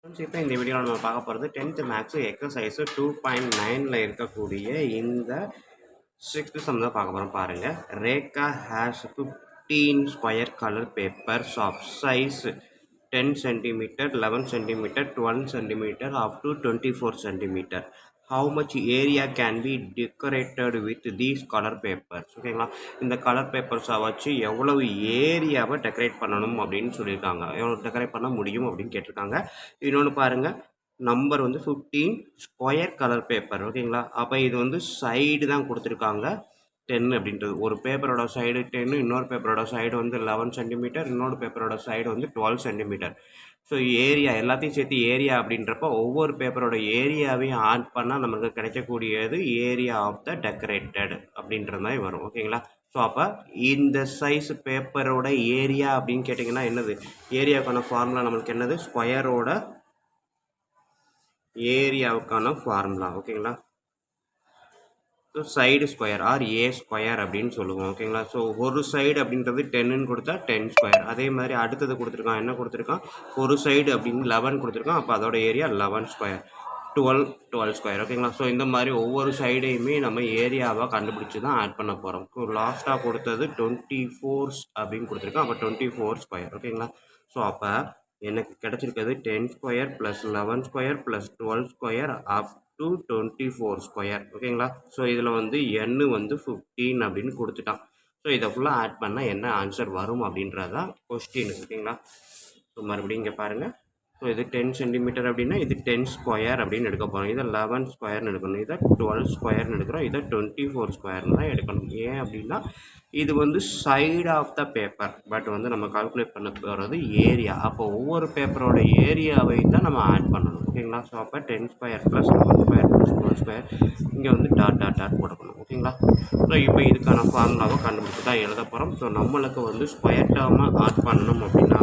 இப்போ இந்த வீடியோவில் நம்ம பார்க்க போகிறது 10th மேக்ஸ் எக்ஸசைஸ் 2.9ல் இருக்கக்கூடிய இந்த 6th சம் தான் பார்க்க போகிறோம். பாருங்கள், Rekha has 15 square colour papers of size 10 cm, 11 cm, 12 cm up to 24 cm. How much area can be decorated with these color papers? ஓகேங்களா, இந்த கலர் பேப்பர்ஸை வச்சு எவ்வளவு ஏரியாவை டெக்கரேட் பண்ணணும் அப்படின்னு சொல்லியிருக்காங்க, எவ்வளோ டெக்கரேட் பண்ண முடியும் அப்படின்னு கேட்டிருக்காங்க. இன்னொன்று பாருங்கள், நம்பர் வந்து 15 ஸ்கொயர் கலர் பேப்பர். ஓகேங்களா, அப்போ இது வந்து சைடு தான் கொடுத்துருக்காங்க 10 அப்படின்றது. ஒரு பேப்பரோட சைடு 10, இன்னொரு பேப்பரோட சைடு வந்து 11 சென்டிமீட்டர், இன்னொரு பேப்பரோட சைடு வந்து 12 சென்டிமீட்டர். ஸோ ஏரியா எல்லாத்தையும் சேர்த்து ஏரியா அப்படின்றப்ப ஒவ்வொரு பேப்பரோட ஏரியாவையும் ஆட் பண்ணால் நமக்கு கிடைக்கக்கூடியது ஏரியா ஆஃப் த டெக்கரேட்டட் அப்படின்ற மாதிரி வரும். ஓகேங்களா, ஸோ அப்போ இந்த சைஸ் பேப்பரோட ஏரியா அப்படின்னு கேட்டிங்கன்னா என்னது, ஏரியாவுக்கான ஃபார்முலா நம்மளுக்கு என்னது, ஸ்கொயரோட ஏரியாவுக்கான ஃபார்முலா. ஓகேங்களா, so side square R A square அப்படின்னு சொல்லுவோம். ஓகேங்களா, ஸோ ஒரு சைடு அப்படின்றது 10ன்னு கொடுத்தா 10 ஸ்கொயர். அதே மாதிரி அடுத்தது கொடுத்துருக்கான், என்ன கொடுத்துருக்கான், ஒரு சைடு அப்படின்னு 11 கொடுத்துருக்கான், அப்போ அதோட ஏரியா 11 ஸ்கொயர், 12 ஸ்கொயர். ஓகேங்களா, ஸோ இந்த மாதிரி ஒவ்வொரு சைடையுமே நம்ம ஏரியாவாக கண்டுபிடிச்சி தான் ஆட் பண்ண போகிறோம். லாஸ்ட்டாக கொடுத்தது 24 அப்படின்னு கொடுத்துருக்கோம், அப்போ 24 ஸ்கொயர். ஓகேங்களா, ஸோ அப்போ எனக்கு கிடச்சிருக்கிறது 10 square plus 11 square plus 12 square up to 24 square. ஓகேங்களா, ஸோ இதில் வந்து n வந்து 15 அப்படின்னு கொடுத்துட்டான். ஸோ இதை ஃபுல்லாக ஆட் பண்ணால் என்ன ஆன்சர் வரும் அப்படின்றதான் கொஸ்டின். ஓகேங்களா, ஸோ மறுபடியும் இங்கே பாருங்கள், ஸோ இது 10 சென்டிமீட்டர் அப்படின்னா இது 10 ஸ்கொயர் அப்படின்னு எடுக்க போகிறோம். இதை 11 ஸ்கொயர்னு எடுக்கணும், இதை 12 ஸ்கொயர்னு எடுக்கிறோம், இதை 24 ஸ்கொயர்னு தான் எடுக்கணும். ஏன் அப்படின்னா இது வந்து side of the paper, but வந்து நம்ம கால்குலேட் பண்ண போகிறது ஏரியா. அப்போ ஒவ்வொரு பேப்பரோட ஏரியாவை தான் நம்ம ஆட் பண்ணணும். ஓகேங்களா, ஸோ அப்போ 10 square plus 11 square plus 12 square இங்கே வந்து டாட் டாட் டாட் போடணும். ஓகேங்களா, ஸோ இப்போ இதுக்கான ஃபார்முலாவை கண்டுபிடிச்சி தான் எழுத போகிறோம். ஸோ நம்மளுக்கு வந்து ஸ்கொயர் டேர்மை ஆட் பண்ணணும் அப்படின்னா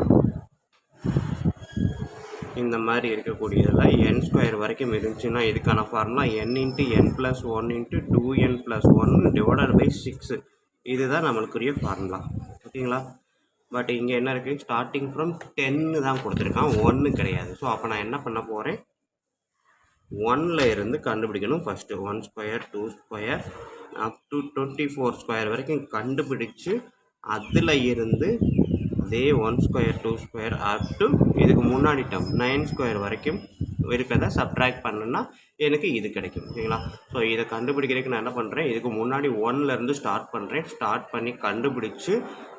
இந்த மாதிரி இருக்கக்கூடியதில் n ஸ்கொயர் வரைக்கும் இருந்துச்சுன்னா இதுக்கான formula n × n + 1 × 2n + 1 divided by 6. இதுதான் நம்மளுக்குரிய ஃபார்முலா. ஓகேங்களா, பட் இங்கே என்ன இருக்குது, ஸ்டார்டிங் ஃப்ரம் 10 தான் கொடுத்துருக்கான், 1 கிடையாது. ஸோ அப்போ நான் என்ன பண்ண போகிறேன், 1ல் இருந்து கண்டுபிடிக்கணும் first. 1 square 2 square up to 24 square வரைக்கும் கண்டுபிடிச்சு அதில் இருந்து அதே 1 ஸ்கொயர் 2 ஸ்கொயர் அப் டு இதுக்கு முன்னாடி டேர்ம் 9 ஸ்கொயர் வரைக்கும் இருக்கிறத சப்ட்ராக்ட் பண்ணுன்னா எனக்கு இது கிடைக்கும். ஓகேங்களா, ஸோ இதை கண்டுபிடிக்கிறதுக்கு நான் என்ன பண்ணுறேன், இதுக்கு முன்னாடி 1லேருந்து ஸ்டார்ட் பண்ணுறேன். ஸ்டார்ட் பண்ணி கண்டுபிடிச்சு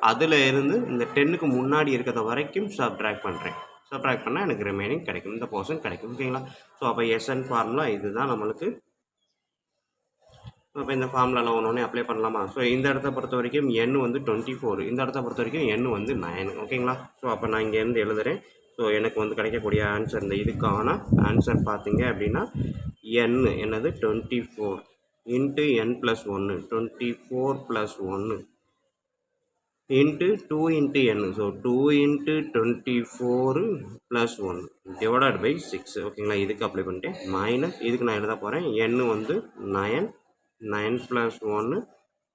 அதில் இருந்து இந்த 10க்கு முன்னாடி இருக்கிறத வரைக்கும் சப்ட்ராக்ட் பண்ணுறேன். சப்ட்ராக்ட் பண்ணால் எனக்கு ரிமைனிங் கிடைக்கும், இந்த போர்ஷன் கிடைக்கும். ஓகேங்களா, ஸோ அப்போ எஸ்என் ஃபார்முலா இதுதான் நம்மளுக்கு. இப்போ இந்த ஃபார்முலாவில் ஒன்று அப்ளை பண்ணலாமா. ஸோ இந்த இடத்த பொறுத்த வரைக்கும் n வந்து 24, இந்த இடத்த பொறுத்த வரைக்கும் n வந்து 9. ஓகேங்களா, ஸோ அப்போ நான் இங்கேருந்து எழுதுகிறேன். ஸோ எனக்கு வந்து கிடைக்கக்கூடிய ஆன்சர், இந்த இதுக்கான ஆன்சர் பார்த்தீங்க அப்படின்னா n என்னது 24 into n + 1, 24 + 1 into 2 into n. So 2 into 24 + 1 divided by 6. ஓகேங்களா, இதுக்கு அப்ளை பண்ணிட்டேன். மைனஸ் இதுக்கு நான் எழுத போகிறேன், n வந்து 9, 9 + 1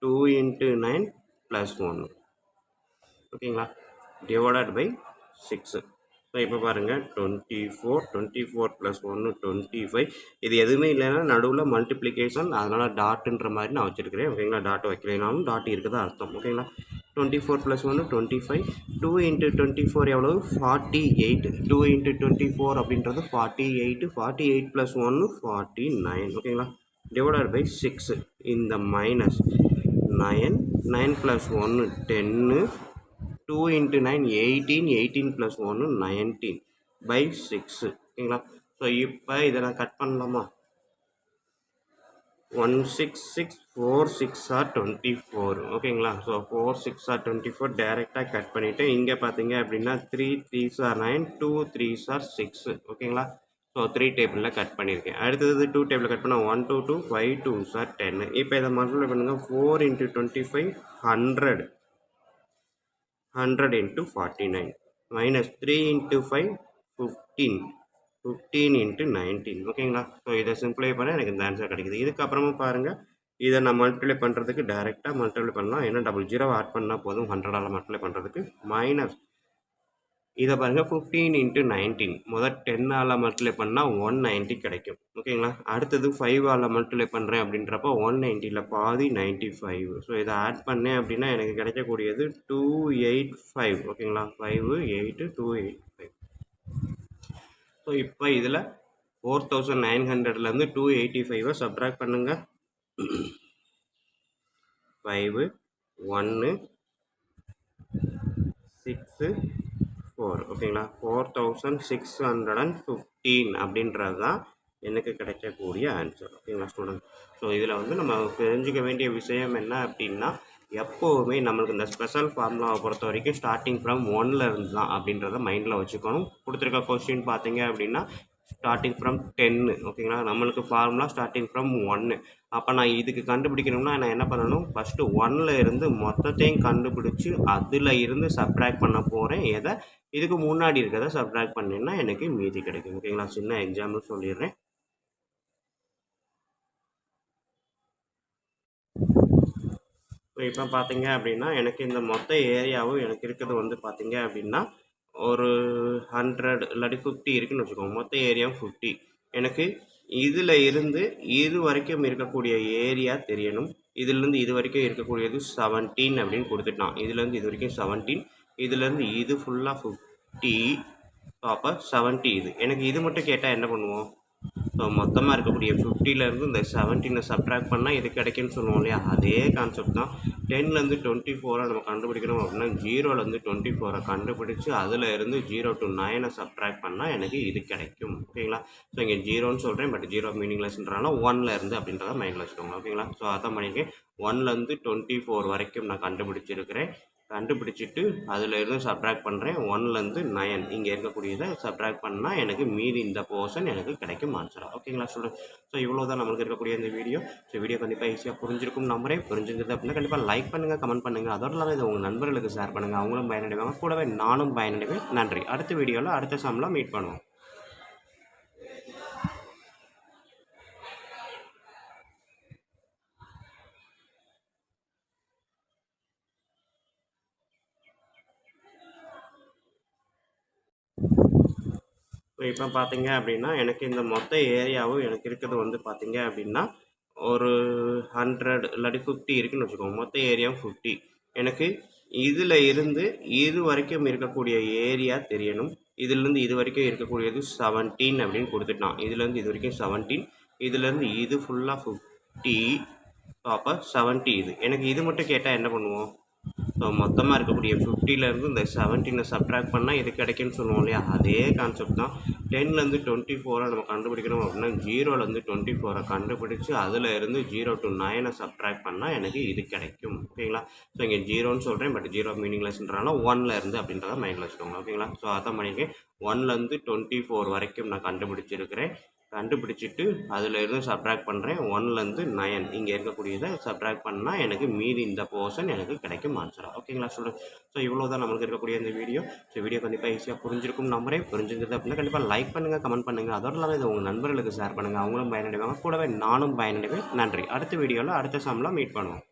2 இன்ட்டு 9 + 1. ஓகேங்களா, டிவைடட் பை 6. ஸோ இப்போ பாருங்கள், 24 + 1 25. இது எதுவுமே இல்லைன்னா நடுவில் மல்டிப்ளிகேஷன், அதனால் டாட்டுன்ற மாதிரி நான் வச்சுருக்கிறேன். ஓகேங்களா, டாட் வைக்கலைனாலும் டாட் இருக்குதா அர்த்தம். ஓகேங்களா, 24 + 1 25, 2 இன்ட்டு 24 எவ்வளவு, 48. 2 இன்ட்டு 24 அப்படின்றது 48, 48 + 1 49. ஓகேங்களா, டிவைடட் பை 6. இந்த மைனஸ் 9, 9 + 1 10, 2 இன்ட்டு 9 18, 18 + 1 19 பை 6. ஓகேங்களா, ஸோ இப்போ இதை நான் கட் பண்ணலாமா. 166 4 6 are 24. ஓகேங்களா, ஸோ 4 6 are 24 டேரெக்டாக கட் பண்ணிவிட்டு இங்கே பார்த்தீங்க அப்படின்னா 3 3s are 9, 2 3s are 6. ஓகேங்களா, ஸோ 3 டேபிளில் கட் பண்ணியிருக்கேன். அடுத்தது 2 டேபிளில் கட் பண்ணால் 1 2 2 5 2s are 10. இப்போ இதை மல்டிப்ளை பண்ணுங்கள், 4 into 25 100, 100 into 49 minus 3 into 5 15, 15 into 19. ஓகேங்களா, ஸோ இதை சிம்பிளை பண்ணால் எனக்கு இந்த ஆன்சர் கிடைக்குது. இதுக்கப்புறமா பாருங்கள், இதை நான் மல்டிப்ளை பண்ணுறதுக்கு டேரெக்டாக மல்டிப்ளை பண்ணலாம். ஏன்னா 00 ஆட் பண்ணால் போதும் 100ஆல் மல்டிப்ளை பண்ணுறதுக்கு. மைனஸ் இதை பாருங்கள் 15 × 19 முதல் 10ஆல் மல்டிப்ளை பண்ணால் 190 கிடைக்கும். ஓகேங்களா? அடுத்தது 5ஆல் மல்டிப்ளை பண்ணுறேன் அப்படின்றப்போ 190ல் பாதி 95. ஸோ இதை ஆட் பண்ணேன் அப்படின்னா எனக்கு கிடைக்கக்கூடியது 285. ஓகேங்களா? 5 8 285. ஸோ இப்போ இதில் 4900லேருந்து 285 சப்ட்ராக்ட் பண்ணுங்கள். 5 1 6 4. ஓகேங்களா? 4615 அப்படின்றது தான் எனக்கு கிடைக்கக்கூடிய ஆன்சர். ஓகேங்களா ஸ்டூடெண்ட்? ஸோ இதில் வந்து நம்ம தெரிஞ்சுக்க வேண்டிய விஷயம் என்ன அப்படின்னா, எப்போவுமே நம்மளுக்கு இந்த ஸ்பெஷல் ஃபார்முலாவை பொறுத்த வரைக்கும் ஸ்டார்டிங் ஃப்ரம் 1ல் இருந்து தான் அப்படின்றத மைண்டில் வச்சுக்கணும். கொடுத்துருக்க கொஸ்டின் பார்த்தீங்க அப்படின்னா ஸ்டார்டிங் ஃப்ரம் 10. ஓகேங்களா? நம்மளுக்கு ஃபார்முலா ஸ்டார்டிங் ஃப்ரம் 1. அப்போ நான் இதுக்கு கண்டுபிடிக்கணும்னா நான் என்ன பண்ணணும், ஃபஸ்ட்டு 1ல் இருந்து மொத்தத்தையும் கண்டுபிடிச்சி அதில் இருந்து சப்ட்ராக்ட் பண்ண போகிறேன். எதை இதுக்கு முன்னாடி இருக்கிறத சப்ட்ராக்ட் பண்ணினா எனக்கு மீதி கிடைக்கும். ஓகேங்களா? சின்ன எக்ஸாம்பிள் சொல்லிடுறேன். இப்போ பார்த்தீங்க அப்படின்னா எனக்கு இந்த மொத்த ஏரியாவும் எனக்கு இருக்கிறது வந்து பார்த்தீங்க அப்படின்னா ஒரு 100 இல்லாட்டி 50 இருக்குன்னு வச்சுக்கோங்க. மொத்த ஏரியாவும் 50. எனக்கு இதில் இருந்து இது வரைக்கும் இருக்கக்கூடிய ஏரியா தெரியணும். இதிலேருந்து இது வரைக்கும் இருக்கக்கூடியது 17 அப்படின்னு கொடுத்துட்டான். இதுலேருந்து இது வரைக்கும் 17, இதுலேருந்து இது ஃபுல்லாக 50. ஸோ அப்போ 70 இது. எனக்கு இது மட்டும் கேட்டால் என்ன பண்ணுவோம்? ஸோ மொத்தமாக இருக்கக்கூடிய 50லேருந்து இந்த 17 சப்ட்ராக்ட் பண்ணால் இது கிடைக்குன்னு சொல்லுவோம் இல்லையா? அதே கான்செப்ட் தான். 10லேருந்து 24 நம்ம கண்டுபிடிக்கணும் அப்படின்னா 0லேருந்து 24 கண்டுபிடிச்சி அதில் இருந்து 0 to 9 சப்ட்ராக்ட் பண்ணால் எனக்கு இது கிடைக்கும். ஓகேங்களா? ஸோ இங்கே 0ன்னு சொல்கிறேன், பட் 0 மீனிங்லெஸ்ன்றனால 1ல் இருந்து அப்படின்றத மைண்டில் வச்சுக்கோங்க. ஓகேங்களா? ஸோ அதான் பண்ணிக்க 1லேருந்து 24 வரைக்கும் நான் கண்டுபிடிச்சிருக்கிறேன். கண்டுபிடிச்சிட்டு அதில் இருந்து சப்ட்ராக்ட் பண்ணுறேன். 1லேருந்து 9 இங்கே இருக்கக்கூடியதை சப்ட்ராக்ட் பண்ணால் எனக்கு மீதி இந்த போர்ஷன் எனக்கு கிடைக்கும் ஆன்சராக. ஓகேங்களா ஸ்டூடெண்ட்? ஸோ இவ்வளோ தான் நம்மளுக்கு இருக்கக்கூடிய இந்த வீடியோ. ஸோ வீடியோ கண்டிப்பாக ஈஸியாக புரிஞ்சிருக்கும் நம்புறேன். புரிஞ்சிருந்தது அப்படின்னா கண்டிப்பாக லைக் பண்ணுங்கள், கமெண்ட் பண்ணுங்கள். அதோடு இல்லாமல் இதை உங்கள் நண்பர்களுக்கு ஷேர் பண்ணுங்கள். அவங்களும் பயனடைவாங்க, கூடவே நானும் பயனடைவேன். நன்றி. அடுத்த வீடியோவில் அடுத்த சம்மில் மீட் பண்ணுவோம். இப்போ பார்த்தீங்க அப்படின்னா எனக்கு இந்த மொத்த ஏரியாவும் எனக்கு இருக்கிறது வந்து பார்த்தீங்க அப்படின்னா ஒரு 100 இல்லாட்டி 50 இருக்குன்னு வச்சுக்கோங்க. மொத்த ஏரியாவும் 50. எனக்கு இதில் இருந்து இது வரைக்கும் இருக்கக்கூடிய ஏரியா தெரியணும். இதிலேருந்து இது வரைக்கும் இருக்கக்கூடியது 17 அப்படின்னு கொடுத்துட்டான். இதுலேருந்து இது வரைக்கும் 17, இதுலேருந்து இது ஃபுல்லாக 50. ஸோ அப்போ 70 இது. எனக்கு இது மட்டும் கேட்டால் என்ன பண்ணுவோம்? ஸோ மொத்தமாக இருக்கக்கூடிய 50லேருந்து இந்த 17 சப்ட்ராக்ட் பண்ணால் இது கிடைக்குன்னு சொல்லுவோம் இல்லையா? அதே கான்செப்ட் தான். 10லேருந்து 24 நம்ம கண்டுபிடிக்கணும் அப்படின்னா 0லேருந்து 24 கண்டுபிடிச்சி அதில் இருந்து 0 to 9 சப்ட்ராக்ட் பண்ணால் எனக்கு இது கிடைக்கும். ஓகேங்களா? ஸோ இங்கே 0ன்னு சொல்கிறேன், பட் 0 மீனிங்லெஸ்ன்றனால 1ல் இருந்து அப்படின்றத மைண்டில் வச்சுக்கோங்க. ஓகேங்களா? ஸோ அதான் பண்ணிக்க 1லேருந்து 24 வரைக்கும் நான் கண்டுபிடிச்சிருக்கிறேன். கண்டுபிடிச்சிட்டு அதில் இருந்து சப்ட்ராக்ட் பண்ணுறேன். 1லேருந்து 9 இங்கே இருக்கக்கூடியதை சப்ட்ராக்ட் பண்ணால் எனக்கு மீதி இந்த போர்ஷன் எனக்கு கிடைக்கும் ஆன்சராக. ஓகேங்களா ஸ்டூடெண்ட்? ஸோ இவ்வளோ தான் நம்மளுக்கு இருக்கக்கூடிய இந்த வீடியோ. ஸோ வீடியோ கண்டிப்பாக ஈஸியாக புரிஞ்சிருக்கும் நம்புறேன். புரிஞ்சிருந்தது அப்படின்னா கண்டிப்பாக லைக் பண்ணுங்கள், கமெண்ட் பண்ணுங்கள். அதோடு இல்லாமல் இதை உங்கள் நண்பர்களுக்கு ஷேர் பண்ணுங்கள். அவங்களும் பயனடைவாங்க, கூடவே நானும் பயனடைவேன். நன்றி. அடுத்த வீடியோவில் அடுத்த சம்மில் மீட் பண்ணுவோம்.